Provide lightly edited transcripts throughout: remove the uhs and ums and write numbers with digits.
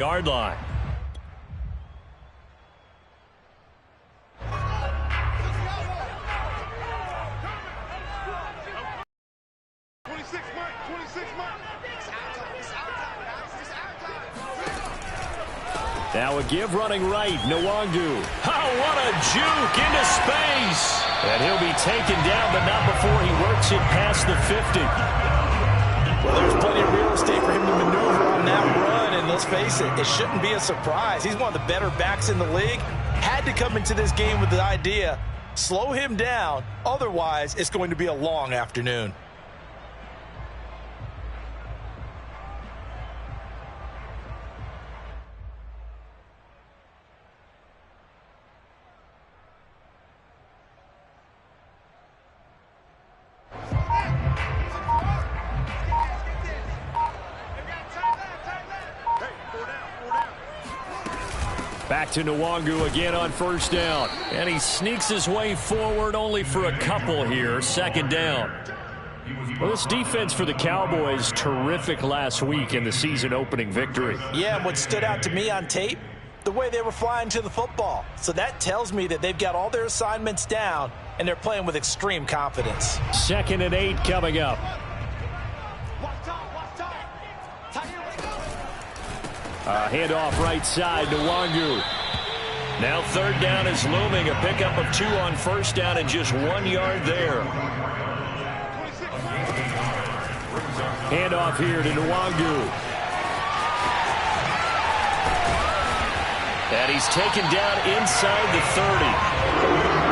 Yard line. Now a give running right. Nwangu. Oh, what a juke into space. And he'll be taken down, but not before he works it past the 50. Well, there's plenty of real estate for him to maneuver on that run, and let's face it, it shouldn't be a surprise. He's one of the better backs in the league. Had to come into this game with the idea, slow him down, otherwise it's going to be a long afternoon. Back to Nwangu again on first down. And he sneaks his way forward only for a couple here. Second down. Well, this defense for the Cowboys, terrific last week in the season opening victory. Yeah, and what stood out to me on tape, the way they were flying to the football. So that tells me that they've got all their assignments down, and they're playing with extreme confidence. 2nd and 8 coming up. Handoff right side to Nwangu. Now 3rd down is looming. A pickup of 2 on first down and just 1 yard there. Handoff here to Nwangu. And he's taken down inside the 30.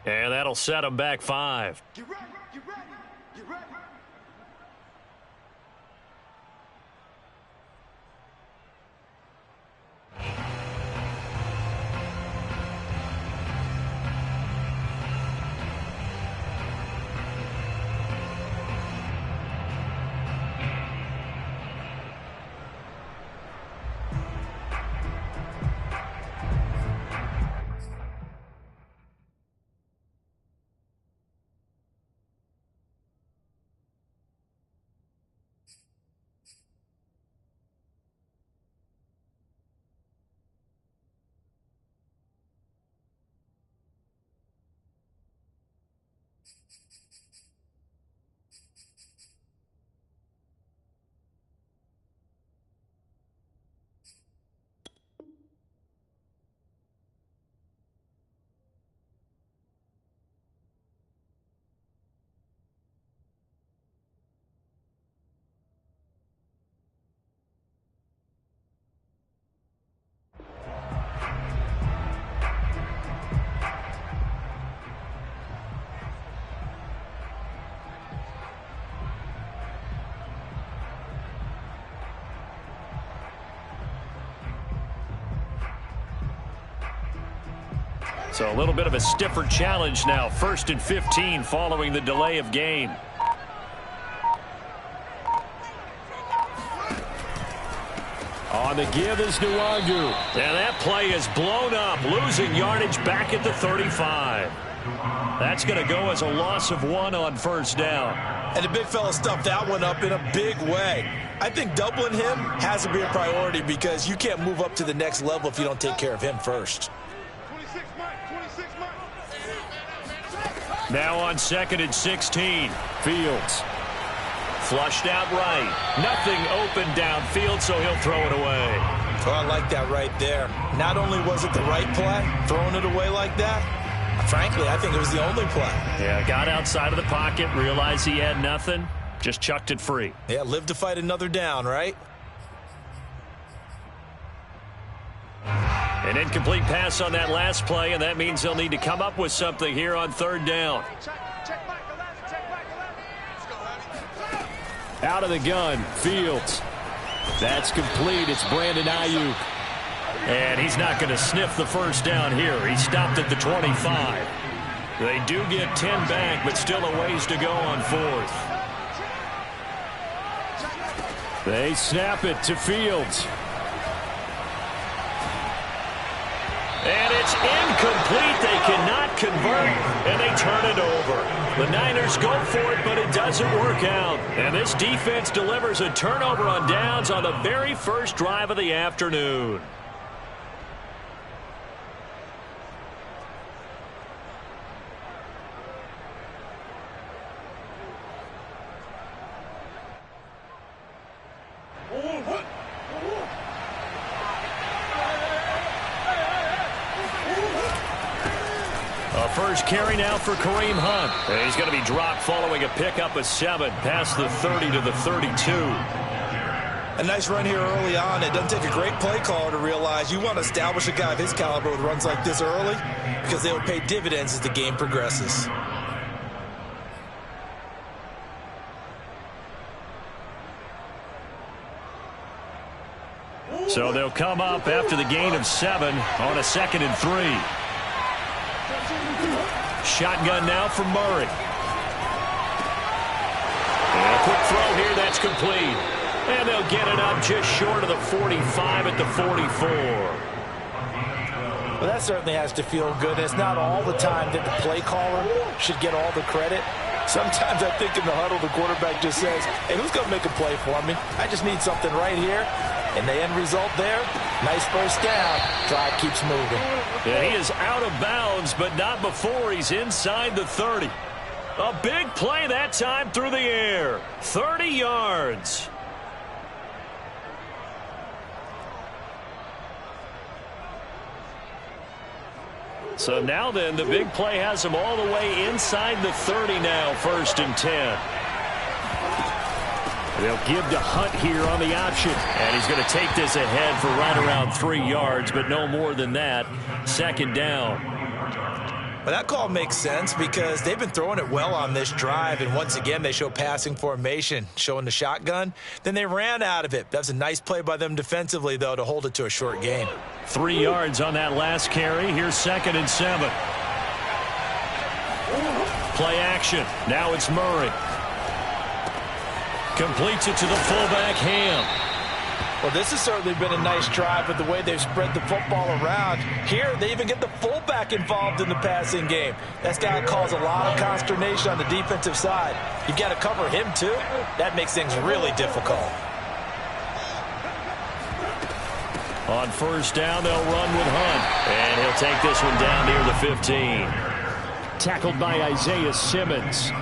And that'll set him back 5. Get ready, get ready, get ready. So a little bit of a stiffer challenge now. 1st and 15 following the delay of game. On the give is Nwangu. And that play is blown up, losing yardage back at the 35. That's going to go as a loss of 1 on first down. And the big fella stuffed that one up in a big way. I think doubling him has to be a priority because you can't move up to the next level if you don't take care of him first. Now on 2nd and 16. Fields. Flushed out right. Nothing open downfield, so he'll throw it away. Oh, I like that right there. Not only was it the right play, throwing it away like that, frankly, I think it was the only play. Yeah, got outside of the pocket, realized he had nothing, just chucked it free. Yeah, live to fight another down, right? An incomplete pass on that last play, and that means they'll need to come up with something here on 3rd down. Out of the gun, Fields. That's complete. It's Brandon Ayuk. And he's not going to sniff the first down here. He stopped at the 25. They do get 10 back, but still a ways to go on fourth. They snap it to Fields. And it's incomplete. They cannot convert, and they turn it over. The Niners go for it, but it doesn't work out. And this defense delivers a turnover on downs on the very first drive of the afternoon. First carry now for Kareem Hunt. And he's going to be dropped following a pickup of 7 past the 30 to the 32. A nice run here early on. It doesn't take a great play caller to realize you want to establish a guy of his caliber with runs like this early because they will pay dividends as the game progresses. So they'll come up after the gain of 7 on a 2nd and 3. Shotgun now for Murray. And a quick throw here, that's complete. And they'll get it up just short of the 45 at the 44. Well, that certainly has to feel good. And it's not all the time that the play caller should get all the credit. Sometimes I think in the huddle, the quarterback just says, hey, who's going to make a play for me? I just need something right here. And the end result there, nice first down. Drive keeps moving. Yeah, he is out of bounds, but not before he's inside the 30. A big play that time through the air. 30 yards. So now then, the big play has him all the way inside the 30 now, 1st and 10. They'll give to Hunt here on the option. And he's going to take this ahead for right around 3 yards, but no more than that. 2nd down. Well, that call makes sense because they've been throwing it well on this drive. And once again, they show passing formation, showing the shotgun. Then they ran out of it. That's a nice play by them defensively, though, to hold it to a short gain. 3 yards on that last carry. Here's 2nd and 7. Play action. Now it's Murray. Completes it to the fullback, Ham. Well, this has certainly been a nice drive with the way they've spread the football around. Here, they even get the fullback involved in the passing game. That's got to cause a lot of consternation on the defensive side. You've got to cover him, too. That makes things really difficult. On 1st down, they'll run with Hunt. And he'll take this one down near the 15. Tackled by Isaiah Simmons.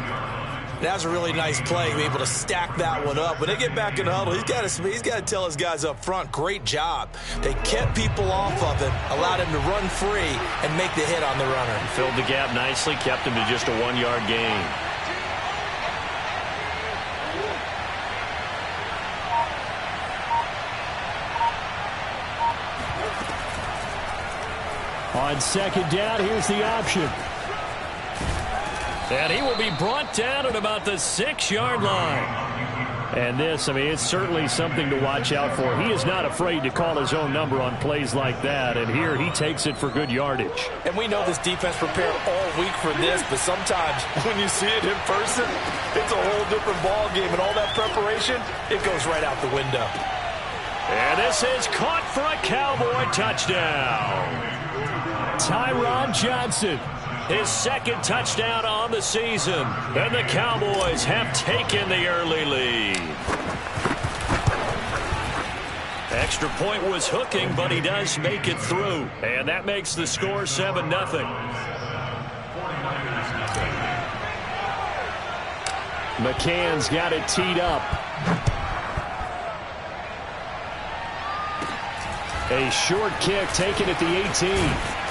That's a really nice play to be able to stack that one up. When they get back in the huddle, he's got to tell his guys up front, great job. They kept people off of him, allowed him to run free, and make the hit on the runner. Filled the gap nicely, kept him to just a 1-yard gain. On 2nd down, here's the option. And he will be brought down at about the 6-yard line. And this, I mean, it's certainly something to watch out for. He is not afraid to call his own number on plays like that. And here he takes it for good yardage. And we know this defense prepared all week for this, but sometimes when you see it in person, it's a whole different ball game. And all that preparation, it goes right out the window. And this is caught for a Cowboy touchdown. Tyron Johnson. His 2nd touchdown on the season. And the Cowboys have taken the early lead. Extra point was hooking, but he does make it through. And that makes the score 7-0. McCann's got it teed up. A short kick taken at the 18.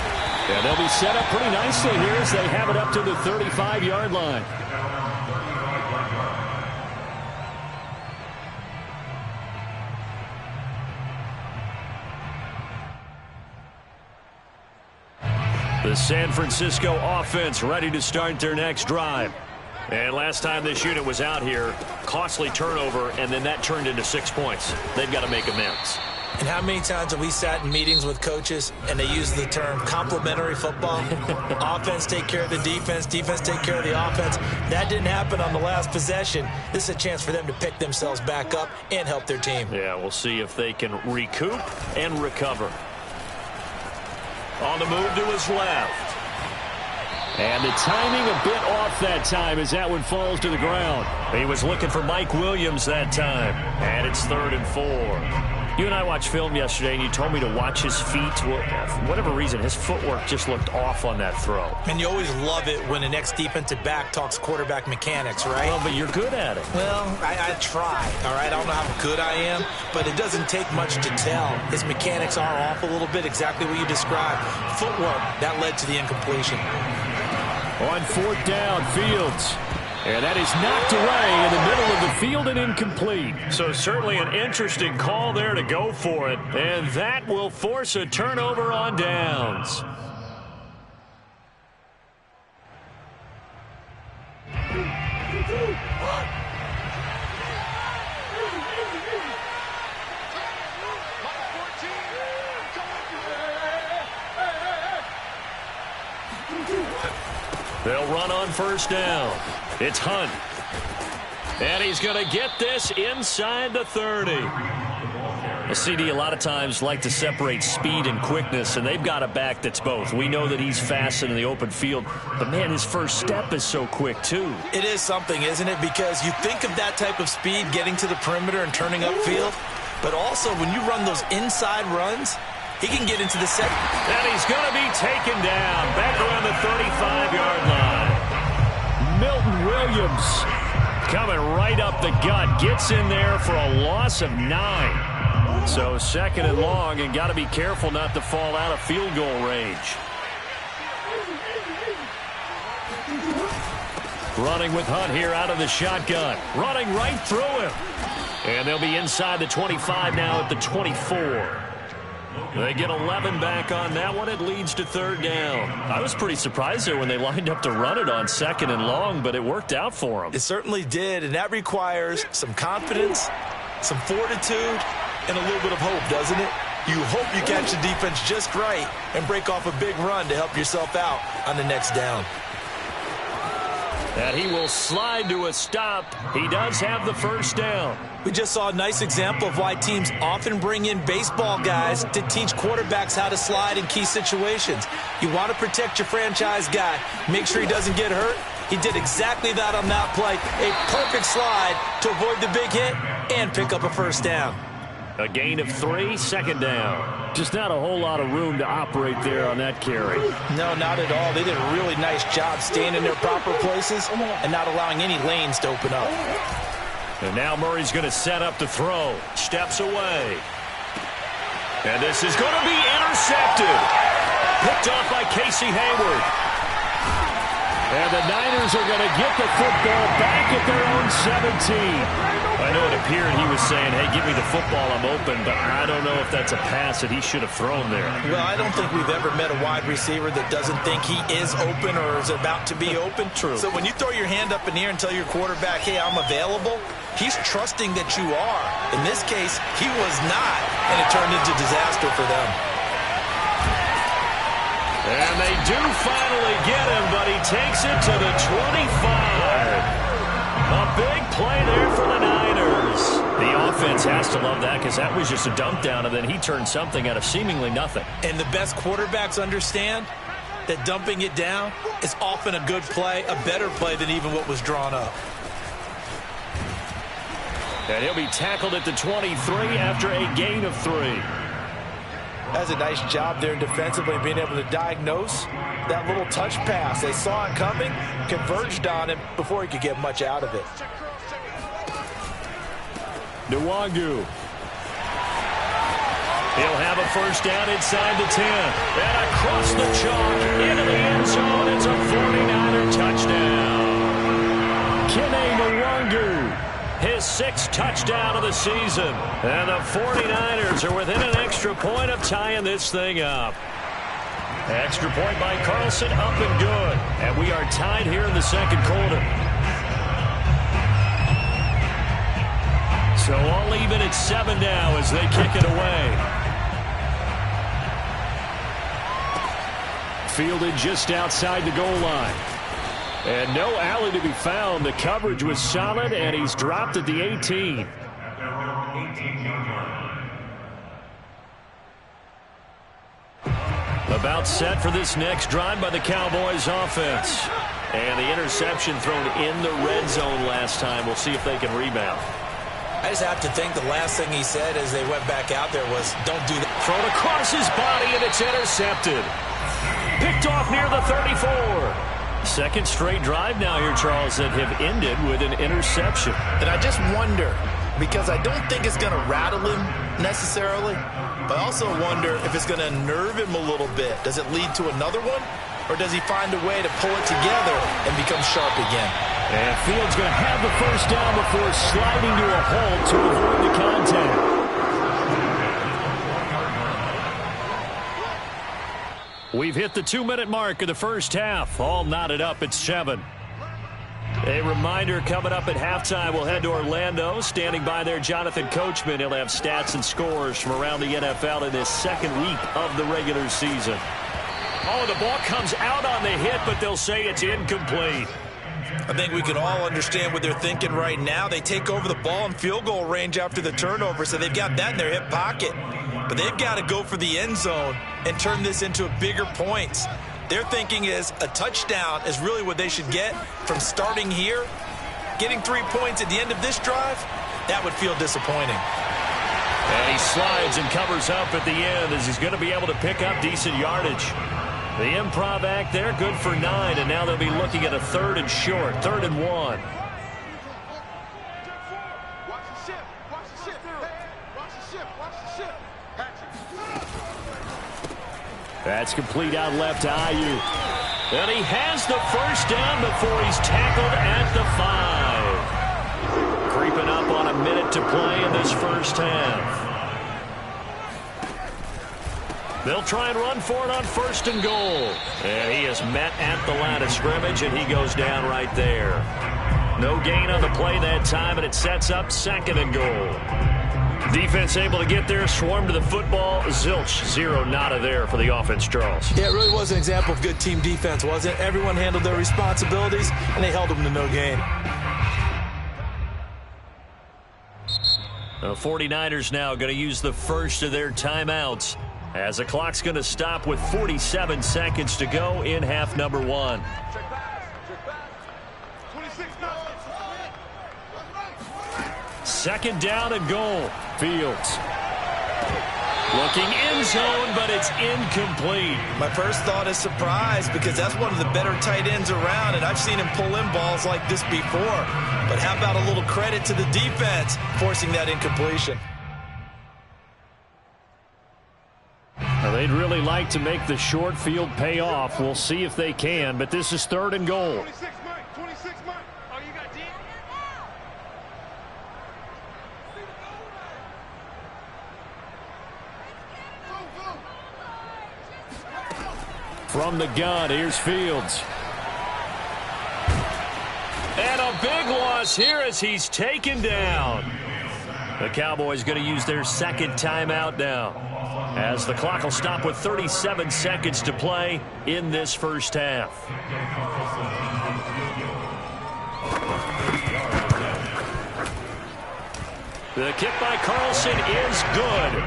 And they'll be set up pretty nicely here as they have it up to the 35-yard line. The San Francisco offense ready to start their next drive. And last time this unit was out here, costly turnover, and then that turned into 6 points. They've got to make amends. And how many times have we sat in meetings with coaches and they use the term complementary football? Offense take care of the defense, defense take care of the offense. That didn't happen on the last possession. This is a chance for them to pick themselves back up and help their team. Yeah, we'll see if they can recoup and recover. On the move to his left. And the timing a bit off that time as that one falls to the ground. He was looking for Mike Williams that time. And it's 3rd and 4. You and I watched film yesterday, and you told me to watch his feet. Well, for whatever reason, his footwork just looked off on that throw. And you always love it when the next defensive back talks quarterback mechanics, right? Well, but you're good at it. Well, I try, all right? I don't know how good I am, but it doesn't take much to tell. His mechanics are off a little bit, exactly what you described. Footwork, that led to the incompletion. On 4th down, Fields. And that is knocked away in the middle of the field and incomplete. So certainly an interesting call there to go for it. And that will force a turnover on downs. They'll run on 1st down. It's Hunt. And he's going to get this inside the 30. The CD a lot of times like to separate speed and quickness, and they've got a back that's both. We know that he's fast in the open field, but, man, his first step is so quick, too. It is something, isn't it? Because you think of that type of speed getting to the perimeter and turning upfield, but also when you run those inside runs, he can get into the set. And he's going to be taken down back around the 35-yard line. Milton Williams coming right up the gut. Gets in there for a loss of 9. So 2nd and long, and got to be careful not to fall out of field goal range. Running with Hunt here out of the shotgun. Running right through him. And they'll be inside the 25 now at the 24. They get 11 back on that one. It leads to 3rd down. I was pretty surprised there when they lined up to run it on 2nd and long, but it worked out for them. It certainly did, and that requires some confidence, some fortitude, and a little bit of hope, doesn't it? You hope you catch the defense just right and break off a big run to help yourself out on the next down. And he will slide to a stop. He does have the 1st down. We just saw a nice example of why teams often bring in baseball guys to teach quarterbacks how to slide in key situations. You want to protect your franchise guy. Make sure he doesn't get hurt. He did exactly that on that play. A perfect slide to avoid the big hit and pick up a 1st down. A gain of 3, 2nd down. Just not a whole lot of room to operate there on that carry. No, not at all. They did a really nice job staying in their proper places and not allowing any lanes to open up. And now Murray's going to set up to throw. Steps away. And this is going to be intercepted. Picked off by Casey Hayward. And the Niners are going to get the football back at their own 17. I know it appeared he was saying, hey, give me the football, I'm open, but I don't know if that's a pass that he should have thrown there. Well, I don't think we've ever met a wide receiver that doesn't think he is open or is about to be open. True. So when you throw your hand up in the air and tell your quarterback, hey, I'm available, he's trusting that you are. In this case, he was not, and it turned into disaster for them. And they do finally get him, but he takes it to the 25. A big play there for the Niners. The offense has to love that because that was just a dump down, and then he turned something out of seemingly nothing. And the best quarterbacks understand that dumping it down is often a good play, a better play than even what was drawn up. And he'll be tackled at the 23 after a gain of 3. That's a nice job there defensively, being able to diagnose that little touch pass. They saw it coming, converged on him before he could get much out of it. Nwangu. He'll have a 1st down inside the 10. And across the chalk into the end zone. It's a 49er touchdown. Kene Nwangu. His 6th touchdown of the season. And the 49ers are within an extra point of tying this thing up. Extra point by Carlson, up and good. And we are tied here in the 2nd quarter. even at 7 now as they kick it away. Fielded just outside the goal line. And no alley to be found. The coverage was solid, and he's dropped at the 18. About set for this next drive by the Cowboys offense. And the interception thrown in the red zone last time. We'll see if they can rebound. I just have to think the last thing he said as they went back out there was, don't do that. Thrown across his body, and it's intercepted. Picked off near the 34. Second straight drive now here, Charles, that have ended with an interception. And I just wonder, because I don't think it's going to rattle him necessarily, but I also wonder if it's going to nerve him a little bit. Does it lead to another one? Or does he find a way to pull it together and become sharp again? And Fields going to have the first down before sliding to a halt to avoid the contact. We've hit the 2-minute mark of the first half. All knotted up at 7. A reminder, coming up at halftime, we'll head to Orlando. Standing by there, Jonathan Coachman. He'll have stats and scores from around the NFL in this second week of the regular season. Oh, the ball comes out on the hit, but they'll say it's incomplete. I think we can all understand what they're thinking right now. They take over the ball in field goal range after the turnover, so they've got that in their hip pocket. But they've got to go for the end zone and turn this into bigger points. Their thinking is a touchdown is really what they should get from starting here. Getting 3 points at the end of this drive, that would feel disappointing. And he slides and covers up at the end as he's going to be able to pick up decent yardage. The improv act there, good for 9, and now they'll be looking at a 3rd and short, 3rd and 1. Watch the ship. Watch the ship. Watch the ship. Watch the ship. That's complete out left to Ayuk. And he has the first down before he's tackled at the 5. Creeping up on a minute to play in this first half. They'll try and run for it on 1st and goal. And he is met at the line of scrimmage, and he goes down right there. No gain on the play that time, and it sets up 2nd and goal. Defense able to get there, swarm to the football. Zilch, 0 nada there for the offense, Charles. Yeah, it really was an example of good team defense, wasn't it? Everyone handled their responsibilities, and they held them to no gain. The 49ers now going to use the first of their timeouts as the clock's going to stop with 47 seconds to go in half number 1. Second down and goal. Fields. Looking end zone, but it's incomplete. My first thought is surprise because that's one of the better tight ends around, and I've seen him pull in balls like this before. But how about a little credit to the defense forcing that incompletion? Now, they'd really like to make the short field pay off. We'll see if they can, but this is 3rd and goal. 26 Mike. Oh, you got deep. From the gun, here's Fields. And a big loss here as he's taken down. The Cowboys going to use their 2nd timeout now, as the clock will stop with 37 seconds to play in this first half. The kick by Carlson is good.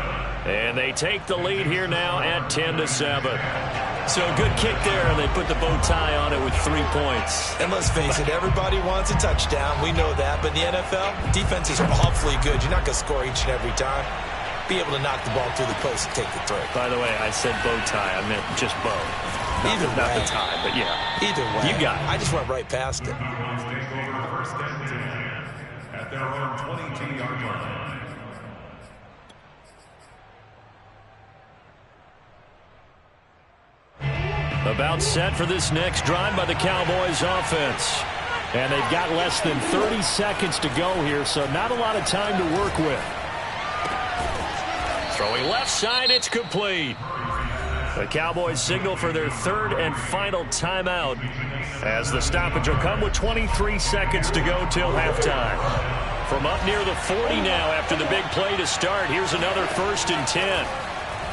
And they take the lead here now at 10-7. So a good kick there, and they put the bow tie on it with 3 points. And let's face it, everybody wants a touchdown. We know that. But in the NFL, defenses are awfully good. You're not going to score each and every time. Be able to knock the ball through the post and take the throw. By the way, I said bow tie. I meant just bow. Not the tie, but yeah. Either way. You got it. I just went right past it. At their own 22-yard line. About set for this next drive by the Cowboys offense. And they've got less than 30 seconds to go here, so not a lot of time to work with. Throwing left side, it's complete. The Cowboys signal for their 3rd and final timeout, as the stoppage will come with 23 seconds to go till halftime. From up near the 40 now after the big play to start. Here's another 1st and 10.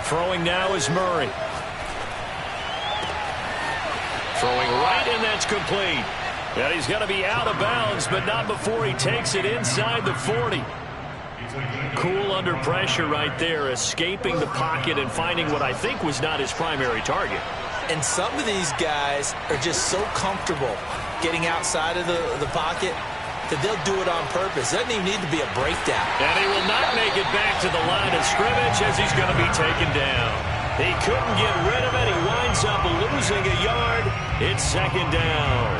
Throwing now is Murray. Throwing right, and that's complete. And he's going to be out of bounds, but not before he takes it inside the 40. Cool under pressure right there, escaping the pocket and finding what I think was not his primary target. And some of these guys are just so comfortable getting outside of the pocket that they'll do it on purpose. Doesn't even need to be a breakdown. And he will not make it back to the line of scrimmage as he's going to be taken down. He couldn't get rid of it. He winds up losing a yard. It's 2nd down.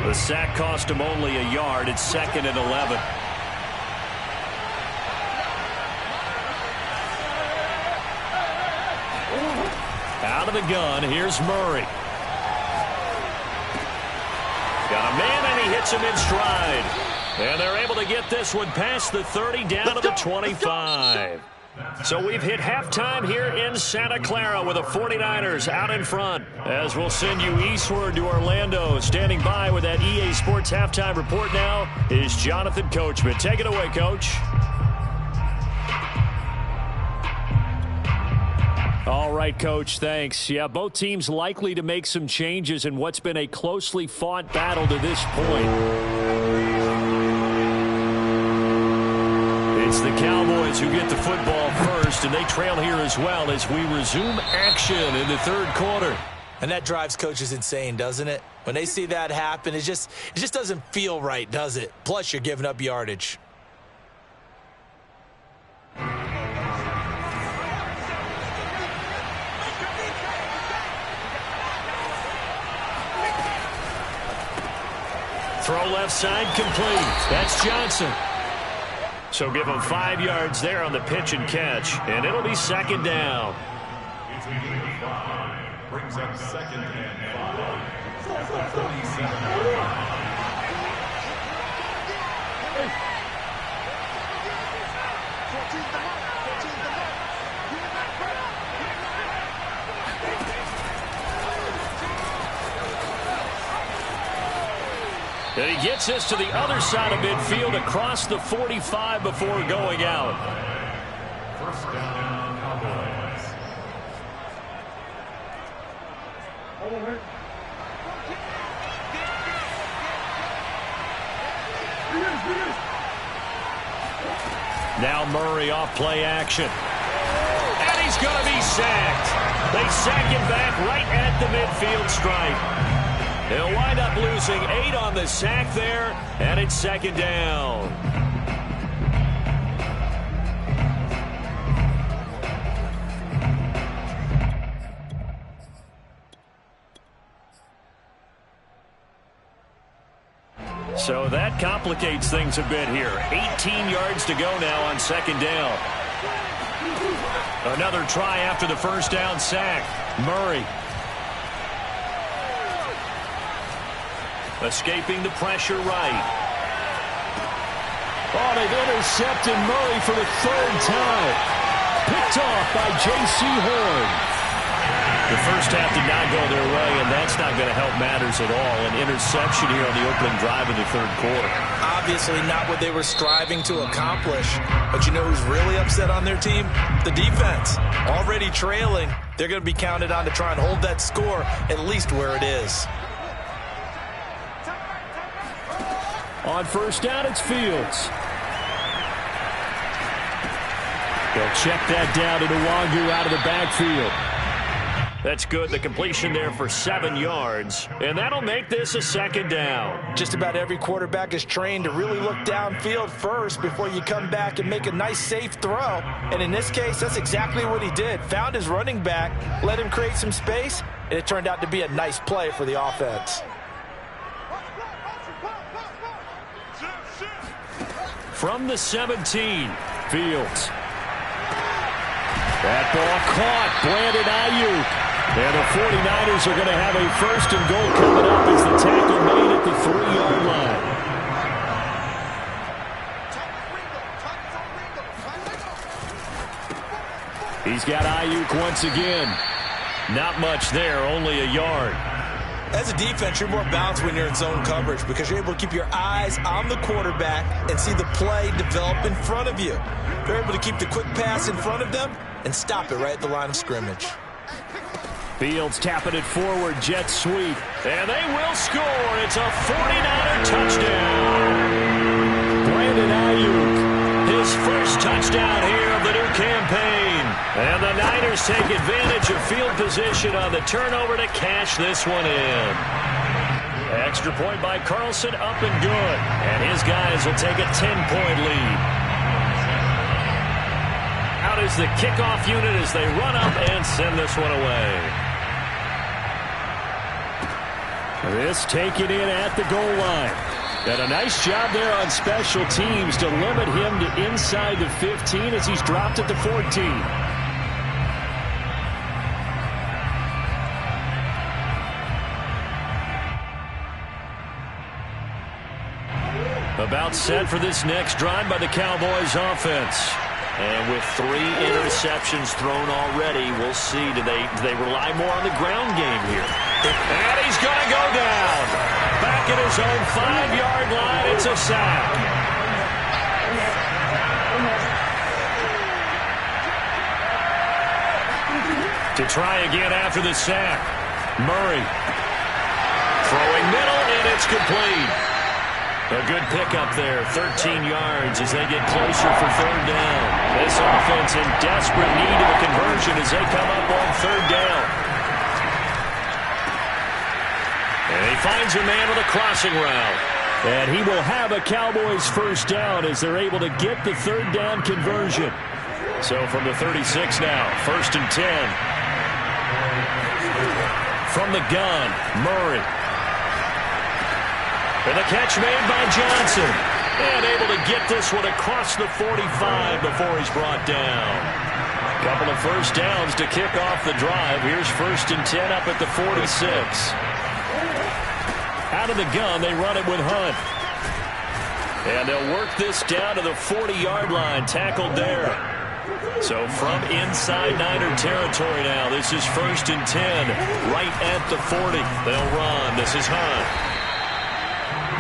The sack cost him only a yard. It's 2nd and 11. Out of the gun, here's Murray. Got a man, and he hits him in stride. And they're able to get this one past the 30 down to the 25. So we've hit halftime here in Santa Clara with the 49ers out in front. As we'll send you eastward to Orlando. Standing by with that EA Sports halftime report now is Jonathan Coachman. Take it away, Coach. All right, Coach, thanks. Yeah, both teams likely to make some changes in what's been a closely fought battle to this point. It's the Cowboys who get the football first, and they trail here as well as we resume action in the 3rd quarter. And that drives coaches insane, doesn't it? When they see that happen, it just doesn't feel right, does it? Plus, you're giving up yardage. Throw left side complete. That's Johnson. So give him 5 yards there on the pitch and catch. And it'll be 2nd down. It's a gain of 5. Brings up 2nd and 5. At the 47. And he gets us to the other side of midfield across the 45 before going out. 1st down, Cowboys. Now Murray off play action. And he's going to be sacked. They sack him back right at the midfield stripe. He'll wind up losing 8 on the sack there, and it's 2nd down. So that complicates things a bit here. 18 yards to go now on 2nd down. Another try after the 1st down sack. Murray. Escaping the pressure right. Oh, they've intercepted Murray for the 3rd time. Picked off by J.C. Horn. The first half did not go their way, and that's not going to help matters at all. An interception here on the opening drive of the 3rd quarter. Obviously not what they were striving to accomplish. But you know who's really upset on their team? The defense. Already trailing. They're going to be counted on to try and hold that score at least where it is. On 1st down, it's Fields. They'll check that down to Nwangu out of the backfield. That's good. The completion there for 7 yards. And that'll make this a 2nd down. Just about every quarterback is trained to really look downfield first before you come back and make a nice, safe throw. And in this case, that's exactly what he did. Found his running back, let him create some space, and it turned out to be a nice play for the offense. From the 17, Fields. That ball caught. Brandon Ayuk. And the 49ers are going to have a 1st and goal coming up as the tackle made at the 3-yard line. He's got Ayuk once again. Not much there, only a yard. As a defense, you're more balanced when you're in zone coverage because you're able to keep your eyes on the quarterback and see the play develop in front of you. You're able to keep the quick pass in front of them and stop it right at the line of scrimmage. Fields tapping it forward, jet sweep, and they will score. It's a 49er touchdown. Brandon Ayuk, his first touchdown here of the new campaign. And the Niners take advantage of field position on the turnover to cash this one in. Extra point by Carlson, up and good. And his guys will take a 10-point lead. Out is the kickoff unit as they run up and send this one away. This taken in at the goal line. And a nice job there on special teams to limit him to inside the 15 as he's dropped at the 14. About set for this next drive by the Cowboys offense. And with 3 interceptions thrown already, we'll see. Do they rely more on the ground game here? And he's going to go down. Back at his own 5-yard line, it's a sack. To try again after the sack. Murray. Throwing middle, and it's complete. A good pickup there, 13 yards as they get closer for third down. This offense in desperate need of a conversion as they come up on third down. And he finds a man with a crossing route. And he will have a Cowboys first down as they're able to get the third down conversion. So from the 36 now, 1st and 10. From the gun, Murray. And the catch made by Johnson. And able to get this one across the 45 before he's brought down. Couple of first downs to kick off the drive. Here's 1st and 10 up at the 46. Out of the gun, they run it with Hunt. And they'll work this down to the 40-yard line, tackled there. So from inside Niner territory now, this is 1st and 10, right at the 40. They'll run. This is Hunt.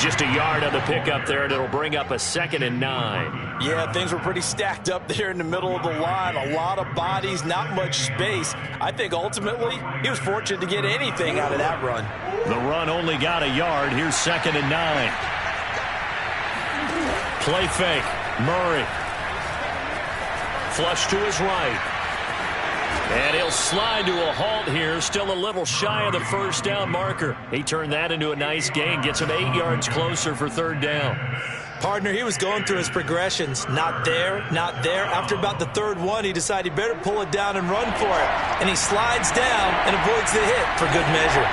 Just a yard on the pickup there, and it'll bring up a 2nd and 9. Yeah, things were pretty stacked up there in the middle of the line. A lot of bodies, not much space. I think ultimately he was fortunate to get anything out of that run. The run only got a yard. Here's 2nd and 9. Play fake. Murray. Flush to his right. And he'll slide to a halt here, still a little shy of the first down marker. He turned that into a nice gain, gets him 8 yards closer for third down. Partner, he was going through his progressions. Not there, not there. After about the third one, he decided he better pull it down and run for it. And he slides down and avoids the hit for good measure.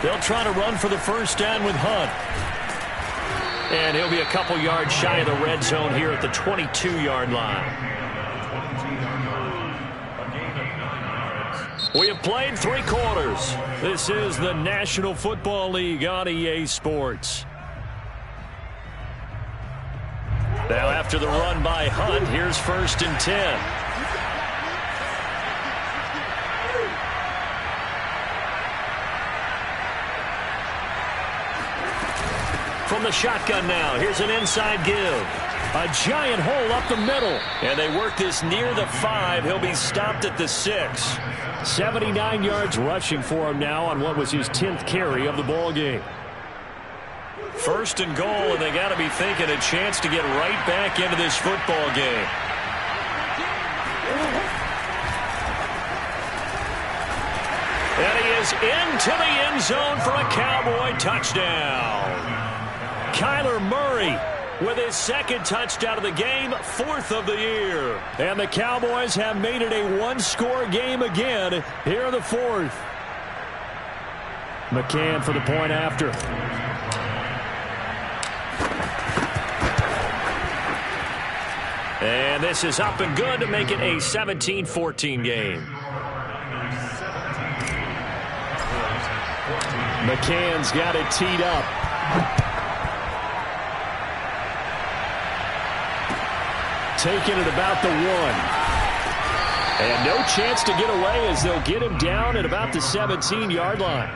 They'll try to run for the first down with Hunt. And he'll be a couple yards shy of the red zone here at the 22-yard line. We have played 3 quarters. This is the National Football League on EA Sports. Now after the run by Hunt, here's 1st and 10. From the shotgun now, here's an inside give. A giant hole up the middle. And they work this near the 5. He'll be stopped at the 6. 79 yards rushing for him now on what was his 10th carry of the ball game. 1st and goal, and they got to be thinking a chance to get right back into this football game. And he is into the end zone for a Cowboy touchdown. Kyler Murray with his 2nd touchdown of the game, 4th of the year. And the Cowboys have made it a one-score game again here in the 4th. McCann for the point after. And this is up and good to make it a 17-14 game. McCann's got it teed up. Taking it about the 1. And no chance to get away as they'll get him down at about the 17-yard line.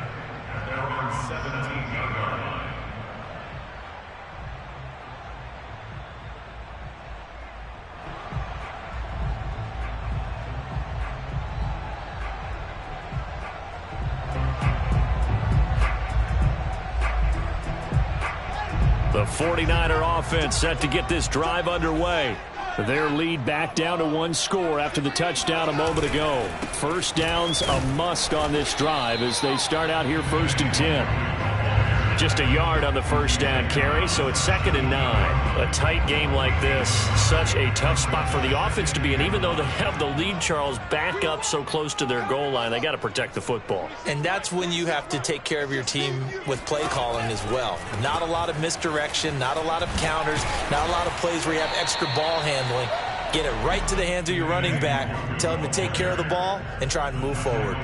The 49er offense set to get this drive underway. Their lead back down to 1 score after the touchdown a moment ago. First down's a must on this drive as they start out here 1st and 10. Just a yard on the first down carry, so it's 2nd and 9. A tight game like this, such a tough spot for the offense to be in. Even though they have the lead, Charles, back up so close to their goal line, they got to protect the football. And that's when you have to take care of your team with play calling as well. Not a lot of misdirection, not a lot of counters, not a lot of plays where you have extra ball handling. Get it right to the hands of your running back. Tell him to take care of the ball and try and move forward.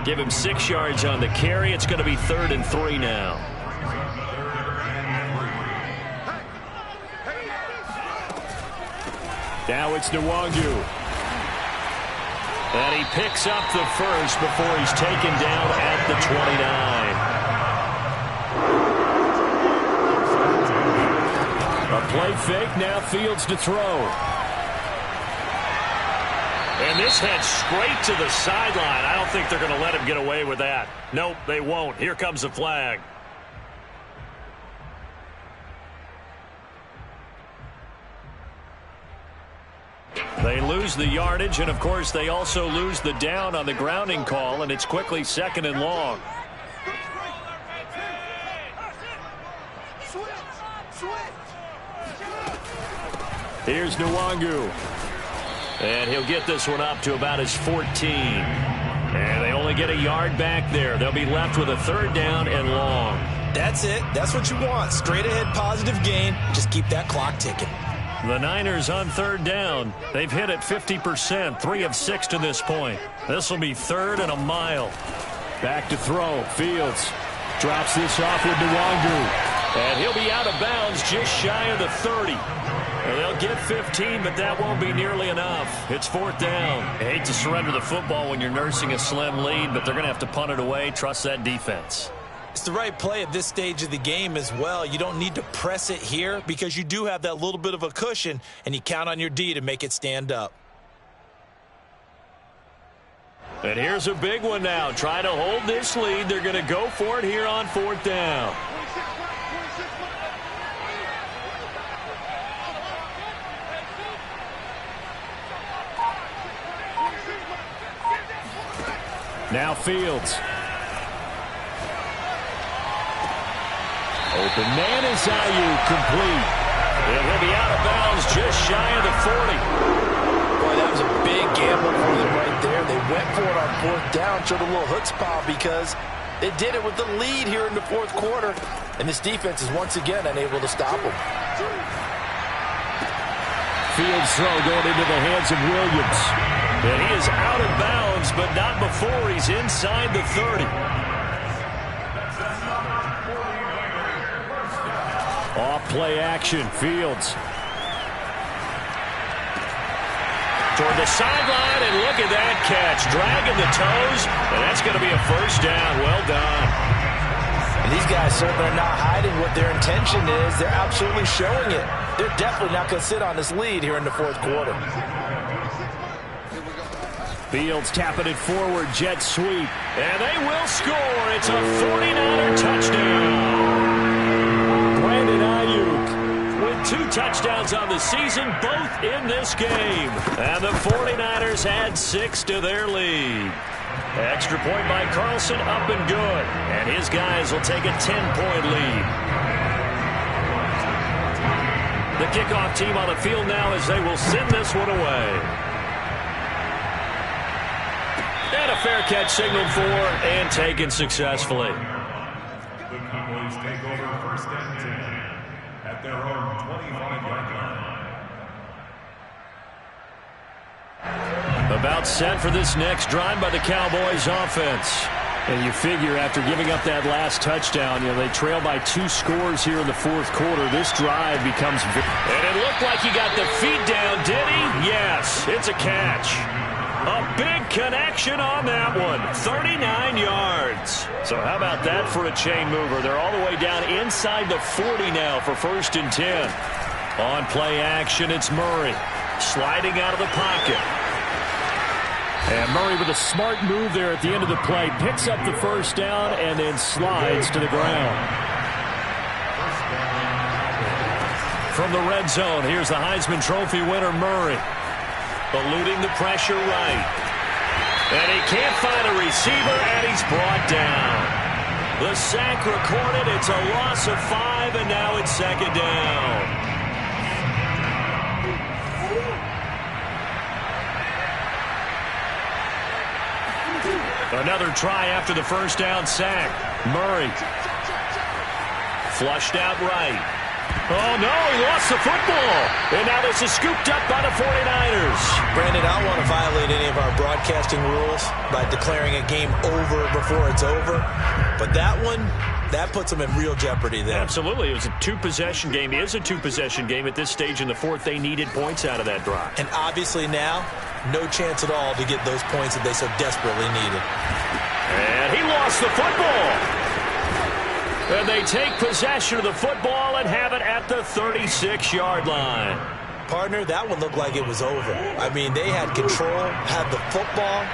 Give him 6 yards on the carry. It's going to be 3rd and 3 now. Now it's Nwangu. And he picks up the first before he's taken down at the 29. A play fake, now Fields to throw. And this heads straight to the sideline. I don't think they're going to let him get away with that. Nope, they won't. Here comes the flag. They lose the yardage, and, of course, they also lose the down on the grounding call, and it's quickly 2nd and long. Here's Nwangu. And he'll get this one up to about his 14. And they only get a yard back there. They'll be left with a 3rd down and long. That's it. That's what you want. Straight ahead positive gain. Just keep that clock ticking. The Niners on 3rd down. They've hit it 50%, 3 of 6 to this point. This will be 3rd and a mile. Back to throw. Fields drops this off with Nwangu. And he'll be out of bounds just shy of the 30. And they'll get 15, but that won't be nearly enough. It's 4th down. I hate to surrender the football when you're nursing a slim lead, but they're going to have to punt it away. Trust that defense. It's the right play at this stage of the game as well. You don't need to press it here because you do have that little bit of a cushion, and you count on your D to make it stand up. And here's a big one now. Try to hold this lead. They're going to go for it here on 4th down. Now Fields. Open man is Ayuk, complete. And he'll be out of bounds just shy of the 40. Boy, that was a big gamble for them right there. They went for it on 4th down, showed a little chutzpah because they did it with the lead here in the 4th quarter. And this defense is once again unable to stop them. Fields throw going into the hands of Williams. And he is out of bounds, but not before he's inside the 30. Off play action, Fields. Toward the sideline, and look at that catch. Dragging the toes, and that's going to be a 1st down. Well done. And these guys certainly are not hiding what their intention is. They're absolutely showing it. They're definitely not going to sit on this lead here in the 4th quarter. Fields tapping it forward, jet sweep. And they will score. It's a 49er touchdown. With 2 touchdowns on the season, both in this game. And the 49ers add 6 to their lead. Extra point by Carlson, up and good. And his guys will take a 10-point lead. The kickoff team on the field now as they will send this one away. And a fair catch signaled for and taken successfully. The Cowboys take over 1st and 10 at their own 25-yard line. About set for this next drive by the Cowboys offense. And you figure after giving up that last touchdown, they trail by 2 scores here in the fourth quarter. This drive becomes... And it looked like he got the feet down, did he? Yes, it's a catch. A big connection on that one. 39 yards. So how about that for a chain mover? They're all the way down inside the 40 now for 1st and 10. On play action, it's Murray. Sliding out of the pocket. And Murray with a smart move there at the end of the play. Picks up the first down and then slides to the ground. From the red zone, here's the Heisman Trophy winner, Murray. Eluding the pressure right. And he can't find a receiver, and he's brought down. The sack recorded. It's a loss of 5, and now it's 2nd down. Another try after the first down sack. Murray. Flushed out right. Oh, no, he lost the football. And now this is scooped up by the 49ers. Brandon, I don't want to violate any of our broadcasting rules by declaring a game over before it's over. But that one, that puts them in real jeopardy there. Absolutely. It was a 2-possession game. It is a 2-possession game at this stage in the fourth. They needed points out of that drive. And obviously now, no chance at all to get those points that they so desperately needed. And he lost the football. And they take possession of the football and have it at the 36-yard line. Partner, that one looked like it was over. I mean, they had control, had the football,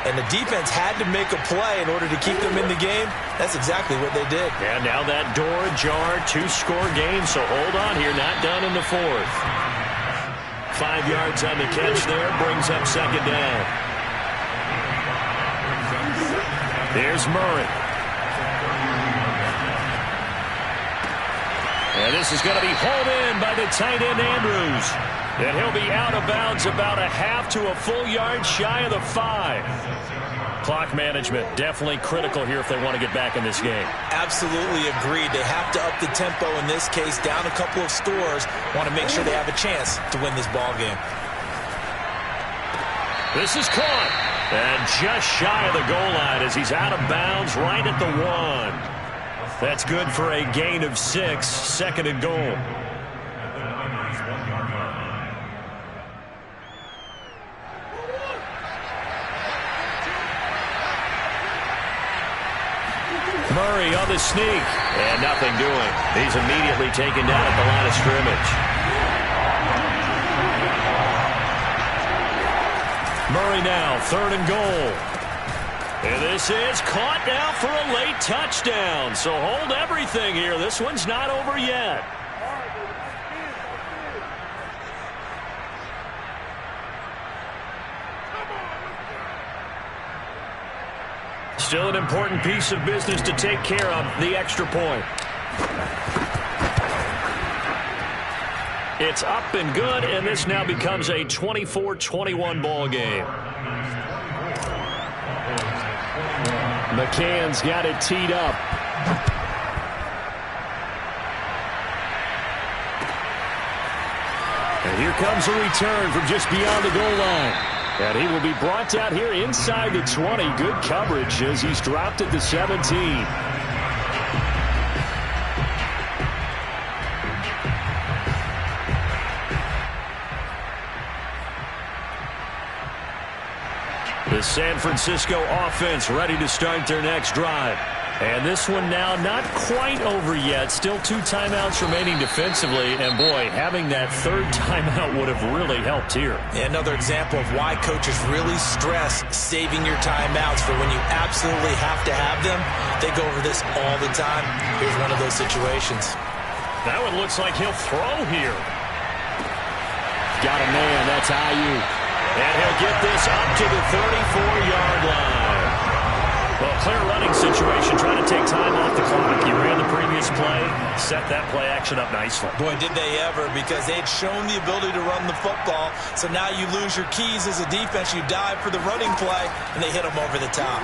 and the defense had to make a play in order to keep them in the game. That's exactly what they did. And now that door ajar, 2-score game, so hold on here, not done in the fourth. 5 yards on the catch there, brings up 2nd down. Here's Murray. And this is going to be hauled in by the tight end Andrews. And he'll be out of bounds about a half to a full yard shy of the 5. Clock management definitely critical here if they want to get back in this game. Absolutely agreed. They have to up the tempo in this case, down a couple of scores. Want to make sure they have a chance to win this ball game. This is caught. And just shy of the goal line as he's out of bounds right at the 1. That's good for a gain of 6, 2nd and goal. Murray on the sneak. And nothing doing. He's immediately taken down at the line of scrimmage. Murray now, 3rd and goal. And this is caught now for a late touchdown. So hold everything here. This one's not over yet. Still an important piece of business to take care of, the extra point. It's up and good, and this now becomes a 24-21 ball game. McCann's got it teed up. And here comes a return from just beyond the goal line. And he will be brought down here inside the 20. Good coverage as he's dropped at the 17. The San Francisco offense ready to start their next drive. And this one now not quite over yet. Still 2 timeouts remaining defensively. And, boy, having that 3rd timeout would have really helped here. Yeah, another example of why coaches really stress saving your timeouts for when you absolutely have to have them. They go over this all the time. Here's one of those situations. That one looks like he'll throw here. Got a man. That's Ayuk. And he'll get this up to the 34-yard line. Well, clear running situation, trying to take time off the clock. You ran the previous play, set that play action up nicely. Boy, did they ever, because they'd shown the ability to run the football. So now you lose your keys as a defense. You dive for the running play, and they hit them over the top.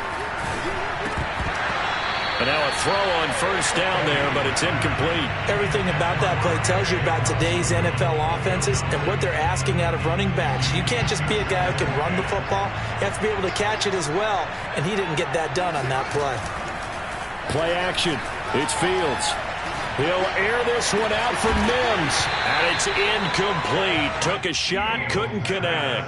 And now a throw on first down there, but it's incomplete. Everything about that play tells you about today's NFL offenses and what they're asking out of running backs. You can't just be a guy who can run the football. You have to be able to catch it as well, and he didn't get that done on that play. Play action. It's Fields. He'll air this one out for Mims, and it's incomplete. Took a shot, couldn't connect.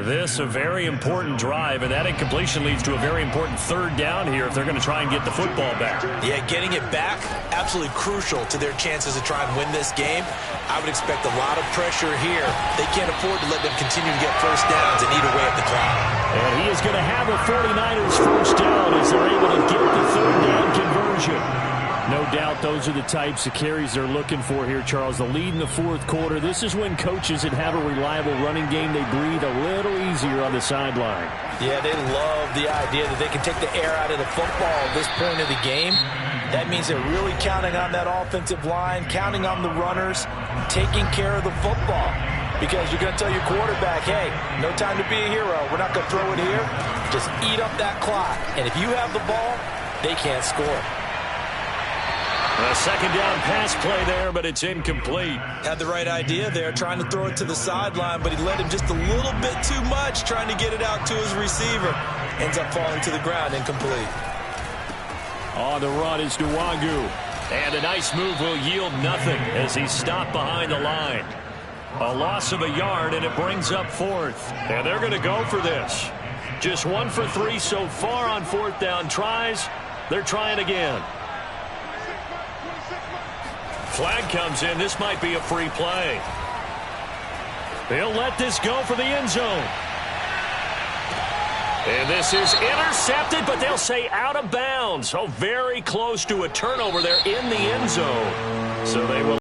This a very important drive, and that incompletion leads to a very important third down here if they're going to try and get the football back. Yeah, getting it back, absolutely crucial to their chances to try and win this game. I would expect a lot of pressure here. They can't afford to let them continue to get first downs and eat away at the clock. And he is going to have a 49ers first down as they're able to get the third down conversion. No doubt those are the types of carries they're looking for here, Charles. The lead in the fourth quarter. This is when coaches that have a reliable running game, they breathe a little easier on the sideline. Yeah, they love the idea that they can take the air out of the football at this point of the game. That means they're really counting on that offensive line, counting on the runners, taking care of the football. Because you're going to tell your quarterback, hey, no time to be a hero. We're not going to throw it here. Just eat up that clock. And if you have the ball, they can't score. A second down pass play there, but it's incomplete. Had the right idea there, trying to throw it to the sideline, but he led him just a little bit too much, trying to get it out to his receiver. Ends up falling to the ground, incomplete. On the run is Nwangu. And a nice move will yield nothing as he's stopped behind the line. A loss of a yard, and it brings up fourth. And they're going to go for this. Just 1 for 3 so far on fourth down tries. They're trying again. Flag comes in. This might be a free play. They'll let this go for the end zone. And this is intercepted, but they'll say out of bounds. So very close to a turnover there in the end zone. So they will